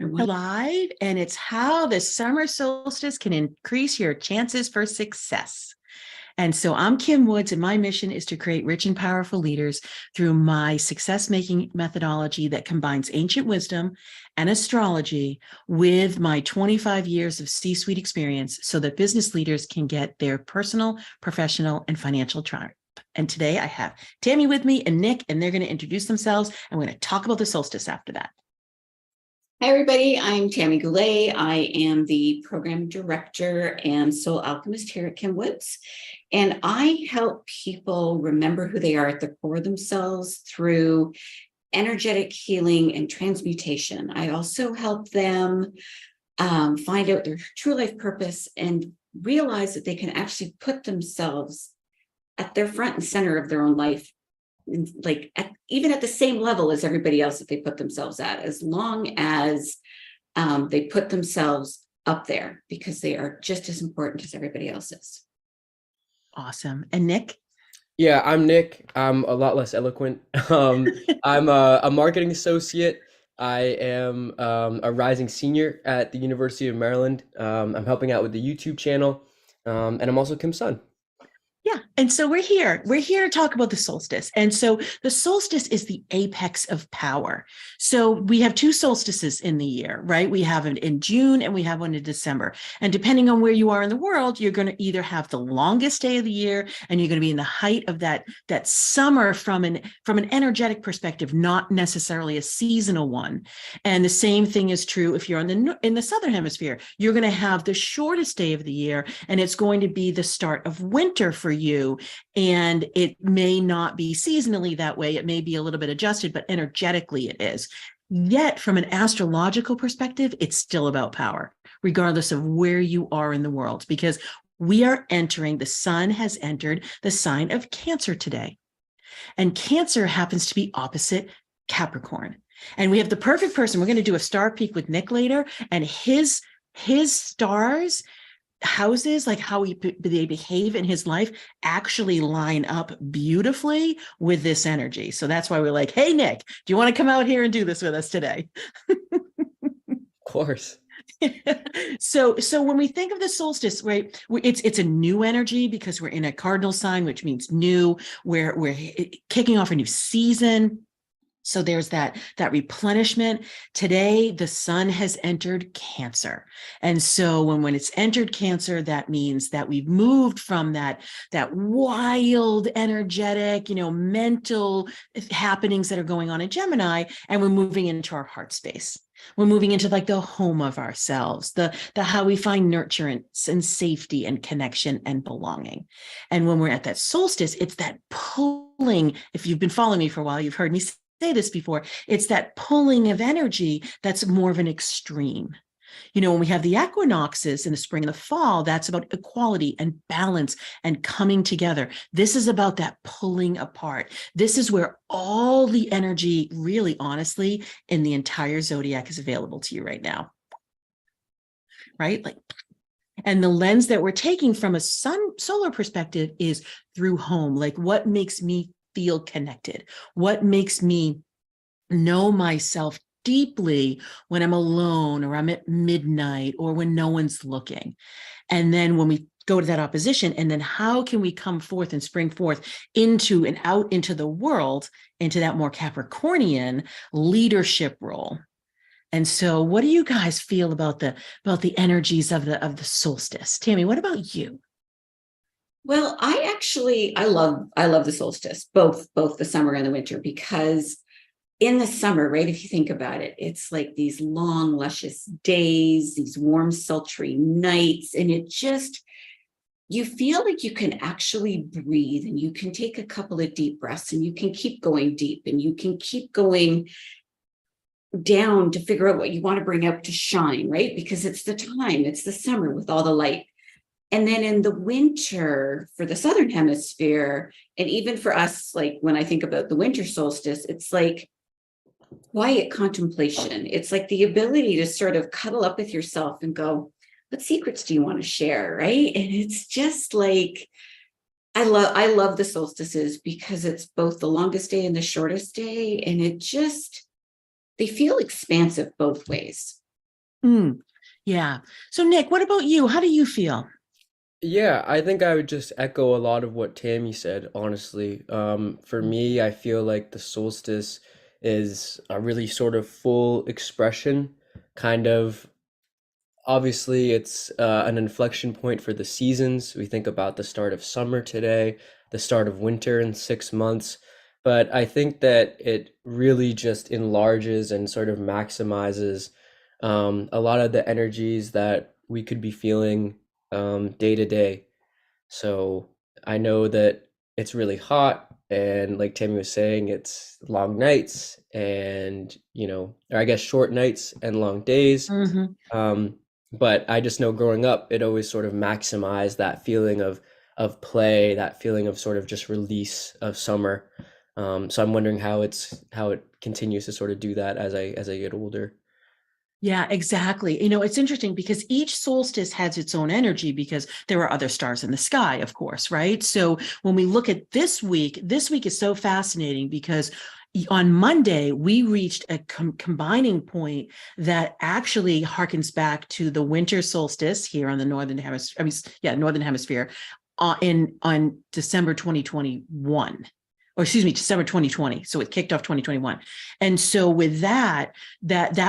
We're live, and it's how the summer solstice can increase your chances for success. And so I'm Kim Woods, and my mission is to create rich and powerful leaders through my success-making methodology that combines ancient wisdom and astrology with my 25 years of C-suite experience so that business leaders can get their personal, professional, and financial triumph. And today I have Tami with me and Nick, and they're going to introduce themselves, and we're going to talk about the solstice after that. Hi, everybody. I'm Tami Goulet. I am the program director and soul alchemist here at Kim Woods. And I help people remember who they are at the core of themselves through energetic healing and transmutation. I also help them find out their true life purpose and realize that they can actually put themselves at their front and center of their own life, like even at the same level as everybody else that they put themselves at, as long as they put themselves up there, because they are just as important as everybody else is. Awesome. And Nick? Yeah, I'm Nick. I'm a lot less eloquent. I'm a marketing associate. I am a rising senior at the University of Maryland. I'm helping out with the YouTube channel, and I'm also Kim's son. Yeah. And so we're here to talk about the solstice. And so the solstice is the apex of power. So we have two solstices in the year, right? We have it in June and we have one in December. And depending on where you are in the world, you're going to either have the longest day of the year and you're going to be in the height of that summer from an energetic perspective, not necessarily a seasonal one. And the same thing is true if you're in the southern hemisphere. You're going to have the shortest day of the year, and it's going to be the start of winter for you. And it may not be seasonally that way. It may be a little bit adjusted, but energetically it is. Yet from an astrological perspective, it's still about power, regardless of where you are in the world, because the sun has entered the sign of Cancer today. And Cancer happens to be opposite Capricorn. And we have the perfect person. We're going to do a star peek with Nick later, and his stars houses, like how they behave in his life, actually line up beautifully with this energy. So that's why we're like, hey, Nick, do you want to come out here and do this with us today? Of course. So when we think of the solstice, right, it's a new energy because we're in a cardinal sign, which means new. We're kicking off a new season. So there's that replenishment. Today, the sun has entered Cancer. And so when it's entered Cancer, that means that we've moved from that wild, energetic, mental happenings that are going on in Gemini, and we're moving into our heart space. We're moving into like the home of ourselves, the how we find nurturance and safety and connection and belonging. And when we're at that solstice, it's that pulling. If you've been following me for a while, you've heard me say this before. It's that pulling of energy that's more of an extreme. When we have the equinoxes in the spring and the fall, that's about equality and balance and coming together. This is about that pulling apart. This is where all the energy, really, honestly, in the entire zodiac is available to you right now. Right? And the lens that we're taking from a solar perspective is through home. Like, what makes me feel connected? What makes me know myself deeply when I'm alone, or I'm at midnight, or when no one's looking? And then when we go to that opposition, and then how can we come forth and spring forth into and out into the world, into that more Capricornian leadership role? And so what do you guys feel about the energies of the solstice? Tami, what about you? Well, I love the solstice, both the summer and the winter, because in the summer, right, if you think about it, it's like these long, luscious days, these warm, sultry nights, and you feel like you can actually breathe, and you can take a couple of deep breaths, and you can keep going deep, and you can keep going down to figure out what you want to bring out to shine, right? Because it's the summer with all the light. And then in the winter, for the southern hemisphere, and even for us, like when I think about the winter solstice, it's like quiet contemplation. It's like the ability to sort of cuddle up with yourself and go, what secrets do you want to share, right? And it's just like, I love the solstices because it's both the longest day and the shortest day. And they feel expansive both ways. Mm, yeah. So Nick, what about you? How do you feel? Yeah, I think I would just echo a lot of what Tammy said, honestly. For me, I feel like the solstice is a really sort of full expression, kind of. Obviously, it's an inflection point for the seasons. We think about the start of summer today, the start of winter in 6 months. But I think that it really just enlarges and sort of maximizes a lot of the energies that we could be feeling day to day. So I know that it's really hot, and like Tammy was saying, it's long nights and, or I guess short nights and long days. Hmm. Um, but I just know growing up, it always sort of maximized that feeling of play, that feeling of sort of just release of summer. So I'm wondering how it continues to sort of do that as I get older. Yeah, exactly. It's interesting because each solstice has its own energy because there are other stars in the sky, of course, right? So when we look at this week is so fascinating because on Monday, we reached a combining point that actually harkens back to the winter solstice here on the northern hemisphere. I mean, yeah, northern hemisphere in on December 2021. Or excuse me, December 2020. So it kicked off 2021. And so with that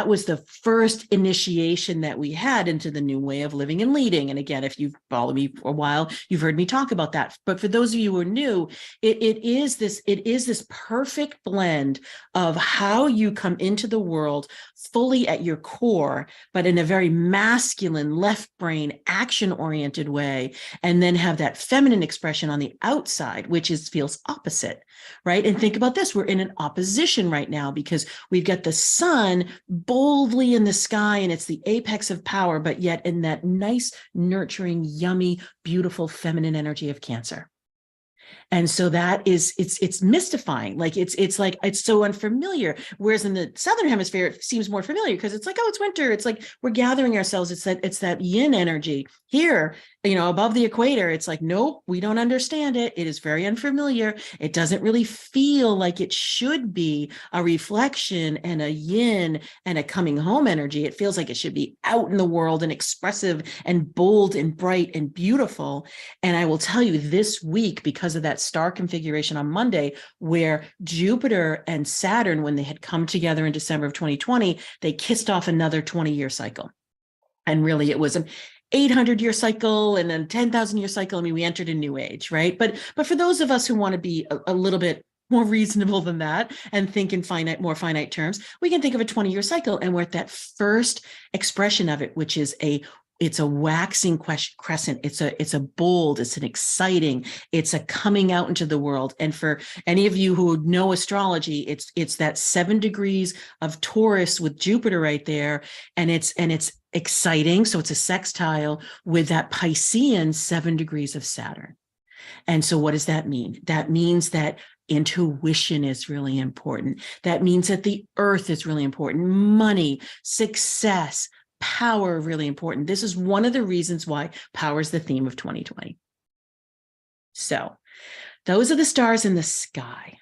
was the first initiation that we had into the new way of living and leading. And again, if you've followed me for a while, you've heard me talk about that. But for those of you who are new, it is this perfect blend of how you come into the world fully at your core, but in a very masculine, left brain, action oriented way, and then have that feminine expression on the outside, which feels opposite, right? And think about this, we're in an opposition right now because we've got the sun boldly in the sky and it's the apex of power, but yet in that nice, nurturing, yummy, beautiful feminine energy of Cancer. And so that is it's mystifying. Like it's like it's so unfamiliar. Whereas in the southern hemisphere, it seems more familiar because it's like, oh, it's winter. It's like we're gathering ourselves. It's that yin energy. Here, above the equator, it's like, nope, we don't understand it. It is very unfamiliar. It doesn't really feel like it should be a reflection and a yin and a coming home energy. It feels like it should be out in the world and expressive and bold and bright and beautiful. And I will tell you this week, because of that star configuration on Monday, where Jupiter and Saturn, when they had come together in December of 2020, they kissed off another 20-year cycle. And really, it was an 800-year cycle and then 10,000-year cycle. I mean, we entered a new age, right? But for those of us who want to be a little bit more reasonable than that and think in more finite terms, we can think of a 20-year cycle. And we're at that first expression of it, which is it's a waxing crescent. It's a bold, it's an exciting, it's a coming out into the world. And for any of you who know astrology, it's that 7 degrees of Taurus with Jupiter right there. And it's exciting. So it's a sextile with that Piscean 7 degrees of Saturn. And so what does that mean? That means that intuition is really important. That means that the earth is really important. Money, success, power, really important. This is one of the reasons why power is the theme of 2020. So those are the stars in the sky.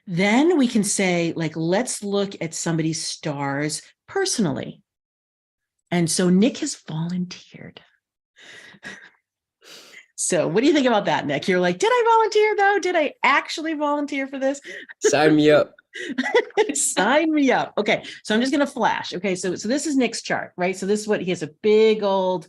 Then we can say, like, let's look at somebody's stars personally. And so Nick has volunteered. So what do you think about that, Nick? You're like, did I volunteer though? Did I actually volunteer for this? Sign me up. Sign me up. Okay, so I'm just going to flash. Okay, so this is Nick's chart, right? So this is what he has, a big old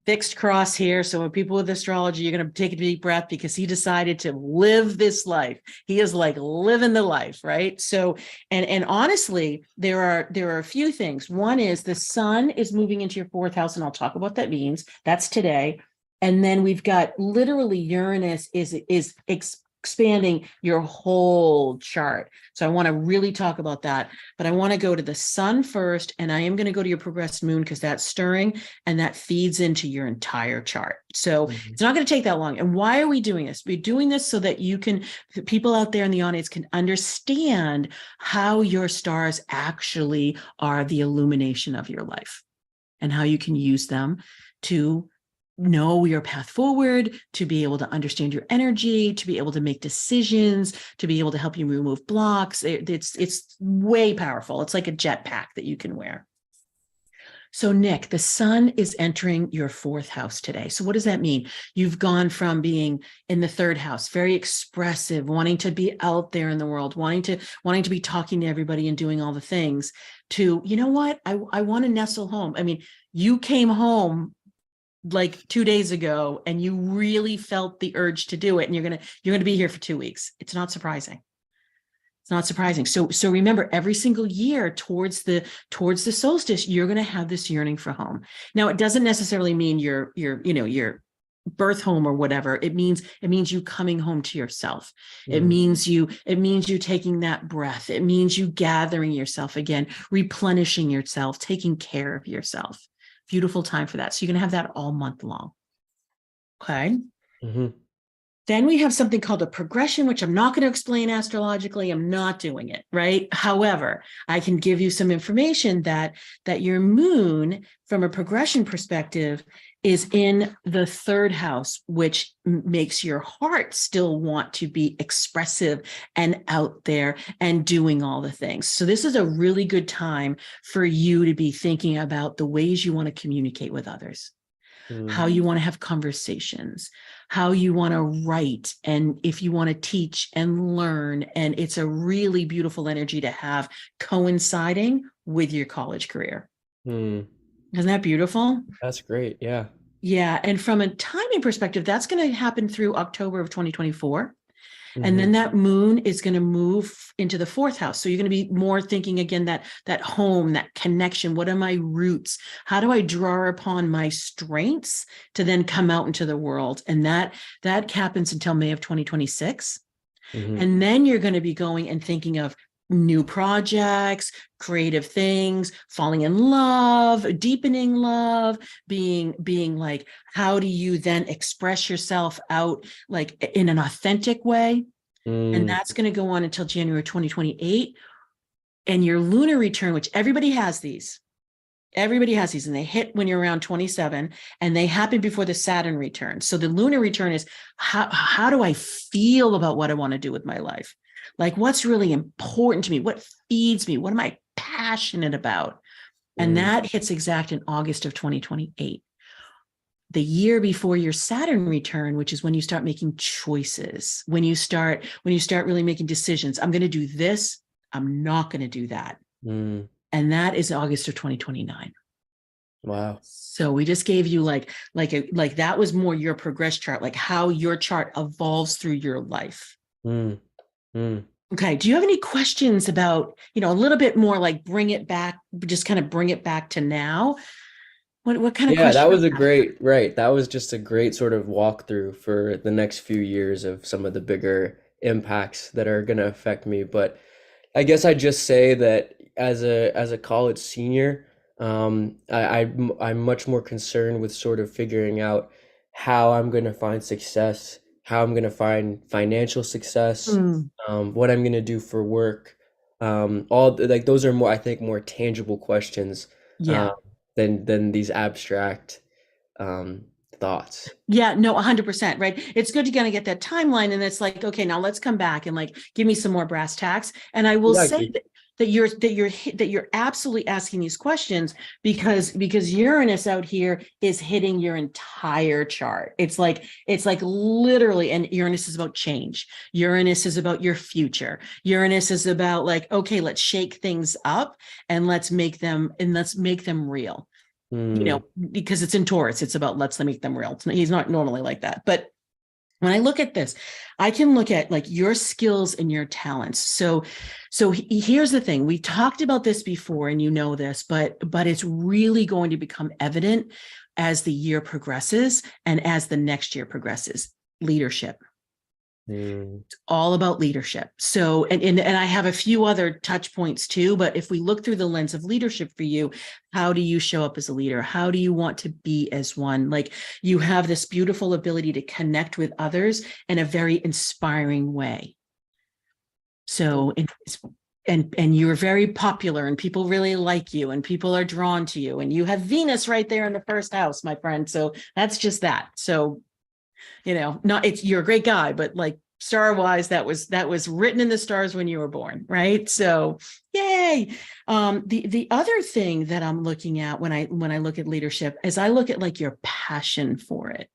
fixed cross here. So when people with astrology, you're going to take a deep breath because he decided to live this life. He is like living the life, right? So and honestly, there are a few things. One is the sun is moving into your 4th house, and I'll talk about what that means. That's today. And then we've got literally Uranus is expanding your whole chart. So I want to really talk about that, but I want to go to the sun first, and I am going to go to your progressed moon because that's stirring and that feeds into your entire chart. So it's not going to take that long. And why are we doing this? We're doing this so that the people out there in the audience can understand how your stars actually are the illumination of your life and how you can use them to know your path forward, to be able to understand your energy, to be able to make decisions, to be able to help you remove blocks. It's way powerful. It's like a jetpack that you can wear. So, Nick, the sun is entering your fourth house today. So, what does that mean? You've gone from being in the third house, very expressive, wanting to be out there in the world, wanting to be talking to everybody and doing all the things, to, you know what? I want to nestle home. I mean, you came home like 2 days ago and you really felt the urge to do it, and you're gonna be here for 2 weeks. It's not surprising. It's not surprising. So remember, every single year towards the solstice, you're going to have this yearning for home. Now, it doesn't necessarily mean your birth home or whatever. It means you coming home to yourself. It means you taking that breath. It means you gathering yourself again, replenishing yourself, taking care of yourself. Beautiful time for that. So you're going to have that all month long. Okay. Mm-hmm. Then we have something called a progression, which I'm not going to explain astrologically. I'm not doing it, right? However, I can give you some information that your moon, from a progression perspective, is in the third house, which makes your heart still want to be expressive and out there and doing all the things. So this is a really good time for you to be thinking about the ways you want to communicate with others, how you want to have conversations, how you want to write, and if you want to teach and learn. And it's a really beautiful energy to have coinciding with your college career. Isn't that beautiful? That's great. Yeah. Yeah. And from a timing perspective, that's going to happen through October of 2024. And then that moon is going to move into the fourth house. So you're going to be more thinking again, that home, that connection. What are my roots? How do I draw upon my strengths to then come out into the world? And that happens until May of 2026. And then you're going to be going and thinking of new projects, creative things, falling in love, deepening love, being like, how do you then express yourself out like in an authentic way? And that's going to go on until January 2028. And your lunar return, which everybody has these, and they hit when you're around 27, and they happen before the Saturn return. So the lunar return is how do I feel about what I want to do with my life? Like, what's really important to me? What feeds me? What am I passionate about? And that hits exact in August of 2028. The year before your Saturn return, which is when you start making choices, when you start really making decisions. I'm going to do this. I'm not going to do that. And that is August of 2029. Wow. So we just gave you like that was more your progress chart, like how your chart evolves through your life. Okay. Do you have any questions about, a little bit more like bring it back to now? What kind of Yeah, that questions? was right. That was just a great sort of walkthrough for the next few years of some of the bigger impacts that are going to affect me. But I guess I just say that as a college senior, I'm much more concerned with sort of figuring out how I'm going to find success, how I'm going to find financial success, what I'm going to do for work. Like those are more, I think, more tangible questions. Yeah. Than these abstract thoughts. Yeah, no, 100%, right? It's good to kind of get that timeline, and it's like, okay, now let's come back and like give me some more brass tacks. And I will say Exactly. that you're absolutely asking these questions because Uranus out here is hitting your entire chart. It's like literally, and Uranus is about change. Uranus is about your future. Uranus is about like, okay, let's shake things up and let's make them real. Because it's in Taurus, it's about let's make them real. He's not normally like that. But when I look at this, I can look at like your skills and your talents. So here's the thing. We talked about this before, and you know this, but it's really going to become evident as the year progresses and as the next year progresses. Leadership. It's all about leadership. So, and I have a few other touch points too, but if we look through the lens of leadership for you, how do you show up as a leader? How do you want to be as one? Like, you have this beautiful ability to connect with others in a very inspiring way. So, and you're very popular, and people really like you, and people are drawn to you, and you have Venus right there in the first house, my friend. So that's just that. So, you're a great guy, but like, star wise, that was written in the stars when you were born, right? So yay. The other thing that I'm looking at when I look at leadership is I look at like your passion for it,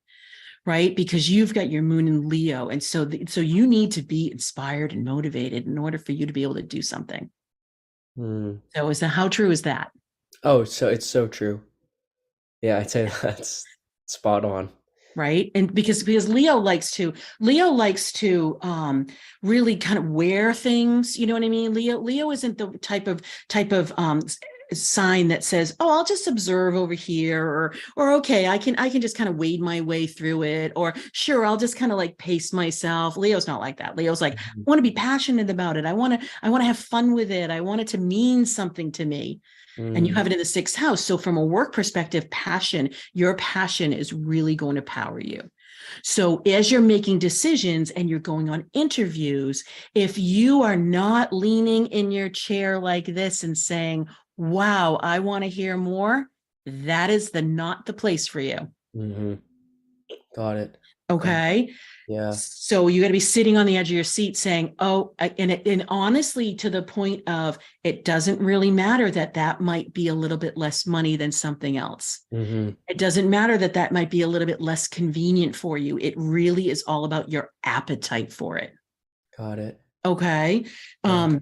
right? Because you've got your moon in Leo, and so you need to be inspired and motivated in order for you to be able to do something. So how true is that? Oh, so it's so true. Yeah, I'd say that's spot on. Right. And because Leo likes to really kind of wear things, you know what I mean? Leo isn't the type of sign that says, oh, I'll just observe over here, or okay, I can just kind of wade my way through it, or sure, I'll just kind of like pace myself. Leo's not like that. Leo's like, I want to be passionate about it. I want to have fun with it. I want it to mean something to me. And you have it in the 6th house. So from a work perspective, your passion is really going to power you. So as you're making decisions and you're going on interviews, if you are not leaning in your chair like this and saying, wow, I want to hear more, that is not the place for you. Got it. Okay. Yeah. So you got to be sitting on the edge of your seat saying, oh, and honestly, to the point of, it doesn't really matter that might be a little bit less money than something else. It doesn't matter that might be a little bit less convenient for you. It really is all about your appetite for it. Got it. Okay. Yeah.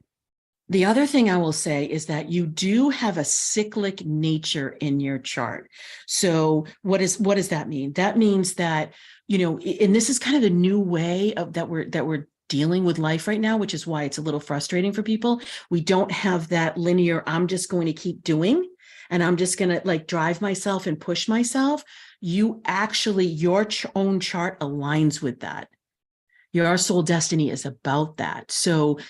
The other thing I will say is that you do have a cyclic nature in your chart. So what does that mean? That means that, and this is kind of the new way that we're dealing with life right now, which is why it's a little frustrating for people. We don't have that linear, I'm just going to keep doing, and I'm just going to like drive myself and push myself. Your own chart aligns with that. Your soul destiny is about that. So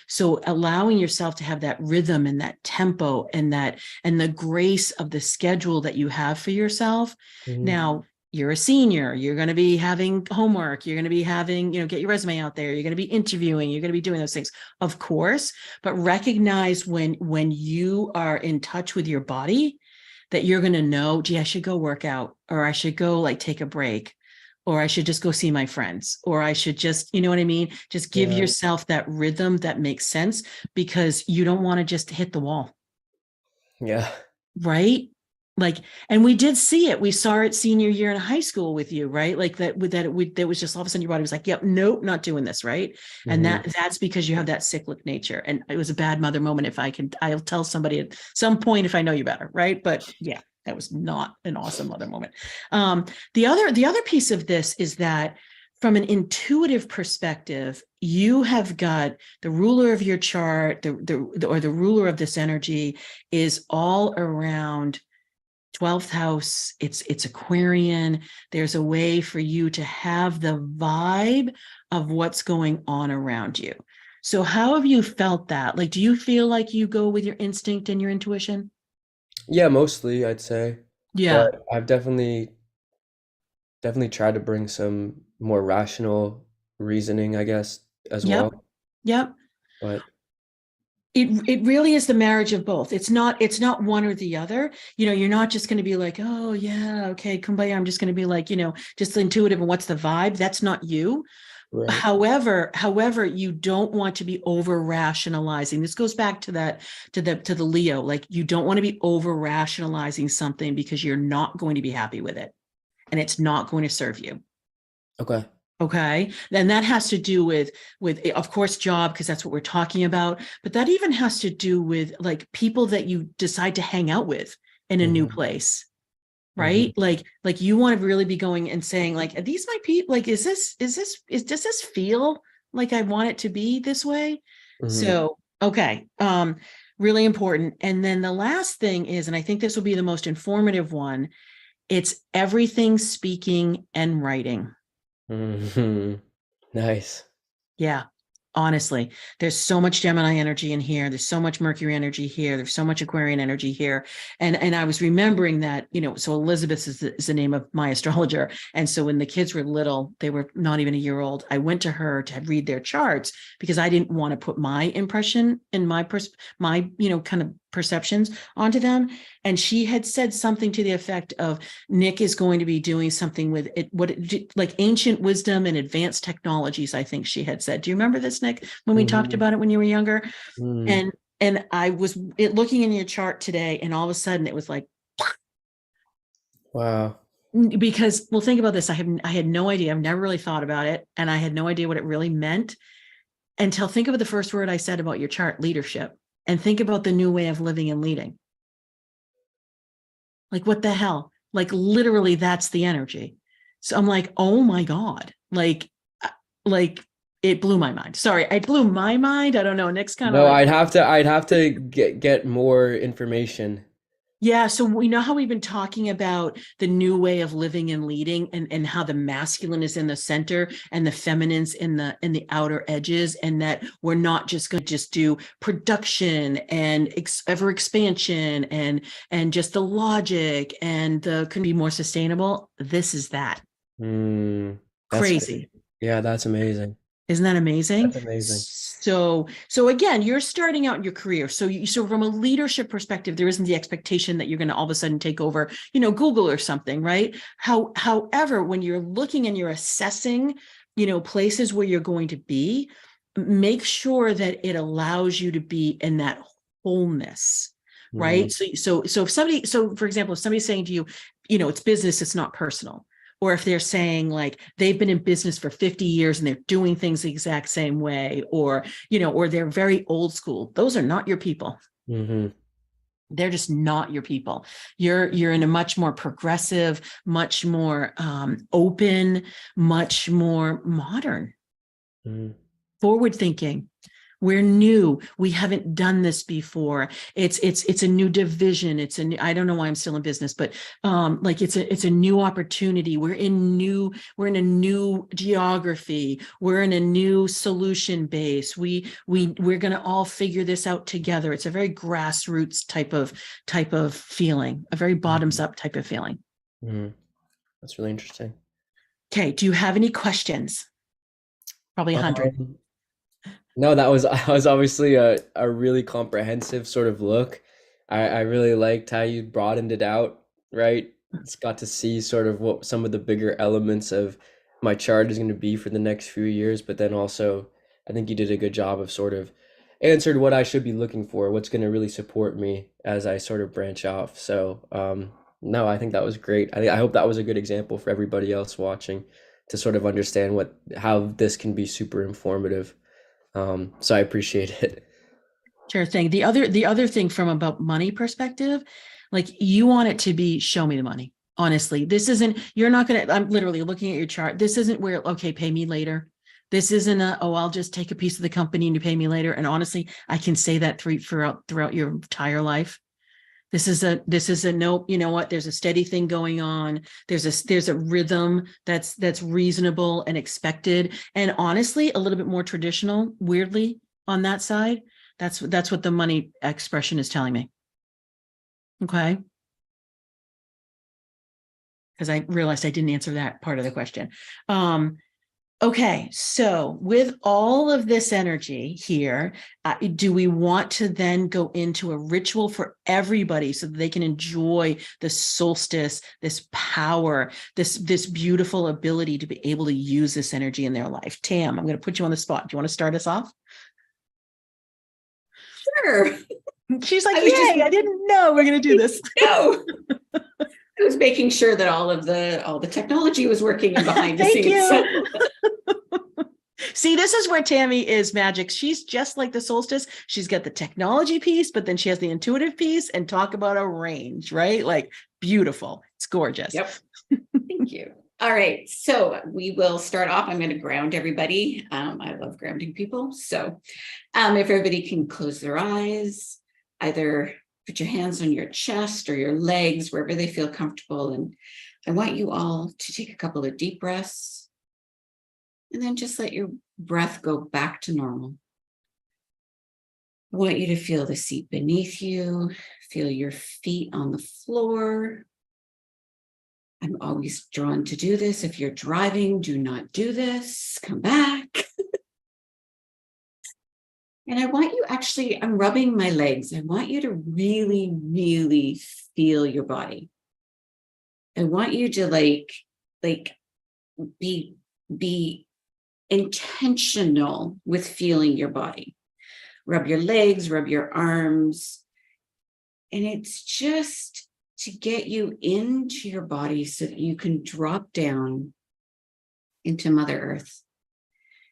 allowing yourself to have that rhythm and that tempo and the grace of the schedule that you have for yourself. Now, you're a senior, you're going to be having homework, you're going to be having, get your resume out there, you're going to be interviewing, you're going to be doing those things, of course, but recognize when you are in touch with your body that you're going to know, gee, I should go work out, or I should go like take a break, or I should just go see my friends, or I should just, you know what I mean? Just give yourself that rhythm that makes sense, because you don't want to just hit the wall. Yeah. Right. Like, and we did see it. We saw it senior year in high school with you, right? Like that was just all of a sudden your body was like, yep, nope, not doing this. Right. And that's because you have that cyclic nature. And it was a bad mother moment. I'll tell somebody at some point if I know you better. Right. But yeah, that was not an awesome mother moment. The other piece of this is that from an intuitive perspective, you have got the ruler of your chart, the ruler of this energy is all around 12th house. It's Aquarian. There's a way for you to have the vibe of what's going on around you. So how have you felt that? Like, do you feel like you go with your instinct and your intuition? Yeah, mostly I'd say. Yeah. But I've definitely tried to bring some more rational reasoning, I guess, as Yep. well. Yep. But it really is the marriage of both. It's not one or the other. You're not just going to be like, oh yeah, okay, kumbaya. I'm just going to be like, just intuitive and what's the vibe. That's not you. right. However, you don't want to be over rationalizing. This goes back to the Leo. Like, you don't want to be over rationalizing something because you're not going to be happy with it, and it's not going to serve you. Okay. Okay. Then that has to do with, of course, job, because that's what we're talking about. But that even has to do with like people that you decide to hang out with in a new place. Right. Like you want to really be going and saying like, are these my people? Like, does this feel like I want it to be this way? So, okay. Really important. And then the last thing is, and I think this will be the most informative one, it's everything speaking and writing. Nice. Yeah, honestly, there's so much Gemini energy in here. There's so much Mercury energy here. There's so much Aquarian energy here. And I was remembering that, so Elizabeth is the name of my astrologer. And so when the kids were little, they were not even a year old, I went to her to read their charts because I didn't want to put my impression and my kind of perceptions onto them. And she had said something to the effect of Nick is going to be doing something with it, like ancient wisdom and advanced technologies, I think she had said. Do you remember this, Nick, when we talked about it when you were younger? And I was looking in your chart today, and all of a sudden it was like, wow. Because, well, think about this. I had no idea. I've never really thought about it. And I had no idea what it really meant until think of the first word I said about your chart, leadership, and think about the new way of living and leading. Like, what the hell? Like, literally, that's the energy. So I'm like, oh my God, like it blew my mind. Sorry, it blew my mind. I don't know. Nick's kind of No, like, I'd have to get more information. yeah. So we know how we've been talking about the new way of living and leading, and how the masculine is in the center and the feminine's in the outer edges, and that we're not just going to just do production and ever expansion and just the logic and the can be more sustainable. This is that. That's Crazy. Yeah, that's amazing. Isn't that amazing? That's amazing. So again, you're starting out in your career. So from a leadership perspective, there isn't the expectation that you're going to all of a sudden take over, Google or something, right? However, when you're looking and you're assessing, places where you're going to be, make sure that it allows you to be in that wholeness, right? So for example, if somebody's saying to you, it's business, it's not personal. Or if they're saying like they've been in business for 50 years and they're doing things the exact same way, or they're very old school, those are not your people. They're just not your people. You're in a much more progressive, much more open, much more modern, forward thinking. We're new. We haven't done this before. It's a new division. I don't know why I'm still in business, but it's a new opportunity. We're in a new geography. We're in a new solution base. We're going to all figure this out together. It's a very grassroots type of feeling, a very bottoms up type of feeling. That's really interesting. Okay. Do you have any questions? Probably 100. No, that was obviously a really comprehensive sort of look. I really liked how you broadened it out, right? It's got to see sort of what some of the bigger elements of my chart is going to be for the next few years, but then also I think you did a good job of sort of answered what I should be looking for, what's going to really support me as I sort of branch off. So, no, I think that was great. I hope that was a good example for everybody else watching to sort of understand how this can be super informative. So I appreciate it. Sure thing. The other thing from about money perspective, like you want it to be show me the money. Honestly, you're not going to, I'm literally looking at your chart. This isn't where, okay, pay me later. This isn't I'll just take a piece of the company and you pay me later. And honestly, I can say that throughout your entire life. This is a nope. You know what? There's a steady thing going on. There's a rhythm that's reasonable and expected. And honestly, a little bit more traditional, weirdly, on that side. That's what the money expression is telling me. Okay. Because I realized I didn't answer that part of the question. Okay, so with all of this energy here, do we want to then go into a ritual for everybody so that they can enjoy the solstice, this power, this beautiful ability to be able to use this energy in their life? Tam, I'm going to put you on the spot. Do you want to start us off? Sure. She's like, yay, I didn't know we're going to do this. No. I was making sure that all the technology was working behind the scenes. See, this is where Tami is magic. She's just like the solstice. She's got the technology piece, but then she has the intuitive piece, and talk about a range, right? Like beautiful. It's gorgeous. Yep. Thank you. All right. So we will start off. I'm going to ground everybody. I love grounding people. So if everybody can close their eyes, either put your hands on your chest or your legs, wherever they feel comfortable. And I want you all to take a couple of deep breaths and then just let your breath go back to normal. I want you to feel the seat beneath you, feel your feet on the floor. I'm always drawn to do this. If you're driving, do not do this. Come back. And I want you actually, I'm rubbing my legs. I want you to really, really feel your body. I want you to be intentional with feeling your body. Rub your legs, rub your arms. And it's just to get you into your body so that you can drop down into Mother Earth.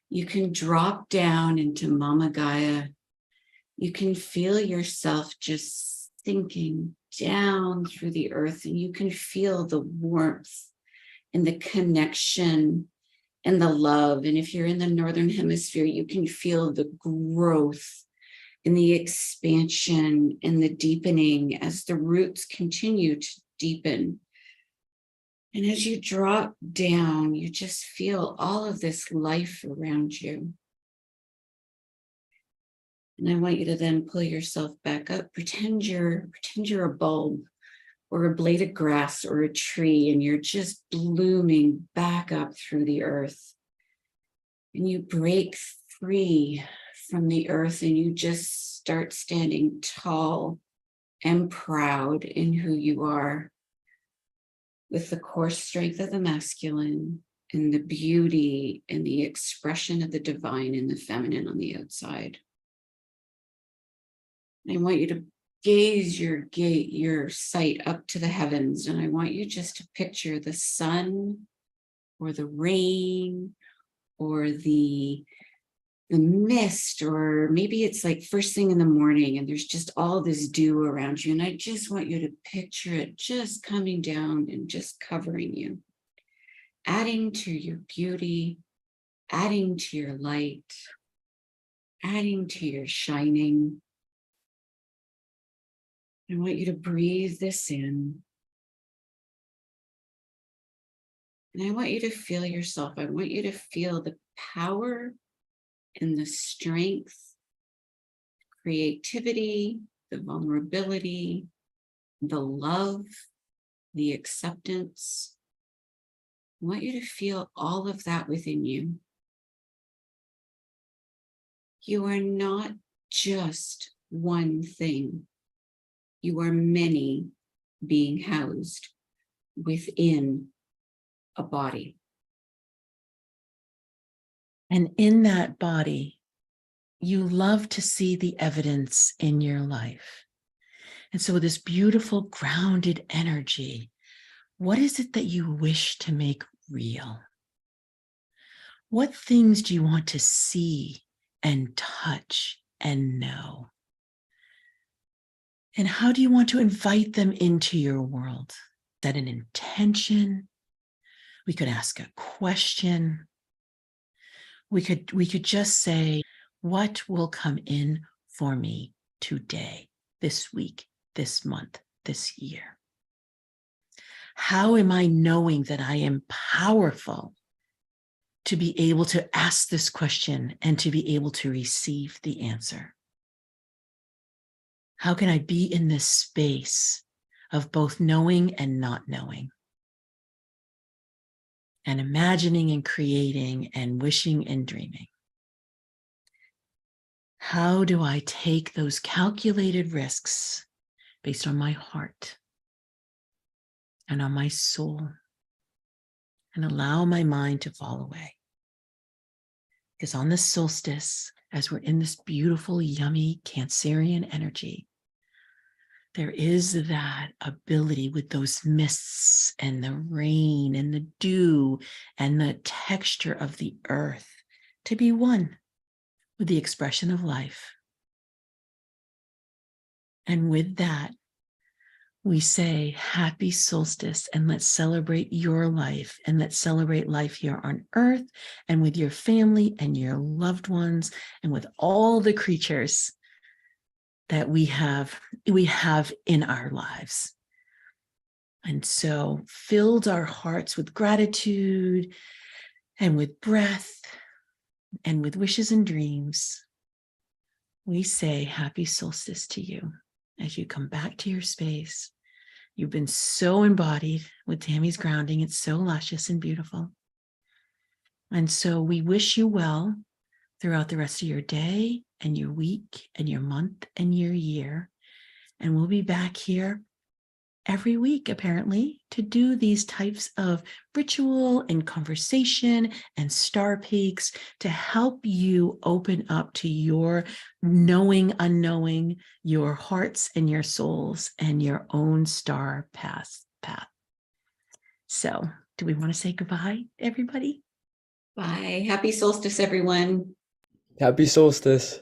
You can drop down into Mama Gaia. You can feel yourself just sinking down through the earth, and you can feel the warmth and the connection and the love. And if you're in the Northern Hemisphere, you can feel the growth and the expansion and the deepening as the roots continue to deepen. And as you drop down, you just feel all of this life around you. And I want you to then pull yourself back up. Pretend you're a bulb or a blade of grass or a tree, and you're just blooming back up through the earth. And you break free from the earth and you just start standing tall and proud in who you are, with the core strength of the masculine and the beauty and the expression of the divine and the feminine on the outside. I want you to gaze your sight up to the heavens, and I want you just to picture the sun or the rain or the mist, or maybe it's like first thing in the morning and there's just all this dew around you. And I just want you to picture it just coming down and just covering you, adding to your beauty, adding to your light, adding to your shining. I want you to breathe this in. And I want you to feel yourself. I want you to feel the power and the strength, creativity, the vulnerability, the love, the acceptance. I want you to feel all of that within you. You are not just one thing. You are many being housed within a body. And in that body, you love to see the evidence in your life. And so this beautiful grounded energy, what is it that you wish to make real? What things do you want to see and touch and know? And how do you want to invite them into your world? Is that an intention? We could ask a question. We could just say, what will come in for me today, this week, this month, this year? How am I knowing that I am powerful to be able to ask this question and to be able to receive the answer? How can I be in this space of both knowing and not knowing? And imagining and creating and wishing and dreaming. How do I take those calculated risks based on my heart and on my soul and allow my mind to fall away? Because on this solstice, as we're in this beautiful, yummy Cancerian energy, there is that ability with those mists and the rain and the dew and the texture of the earth to be one with the expression of life. And with that, we say happy solstice, and let's celebrate your life, and let's celebrate life here on earth and with your family and your loved ones and with all the creatures that we have in our lives. And so filled our hearts with gratitude and with breath and with wishes and dreams, we say happy solstice to you as you come back to your space. You've been so embodied with Tami's grounding. It's so luscious and beautiful. And so we wish you well throughout the rest of your day and your week and your month and your year. And we'll be back here every week, apparently, to do these types of ritual and conversation and star peaks to help you open up to your knowing, unknowing, your hearts and your souls and your own star path. So, do we want to say goodbye, everybody? Bye. Happy solstice, everyone. Happy solstice.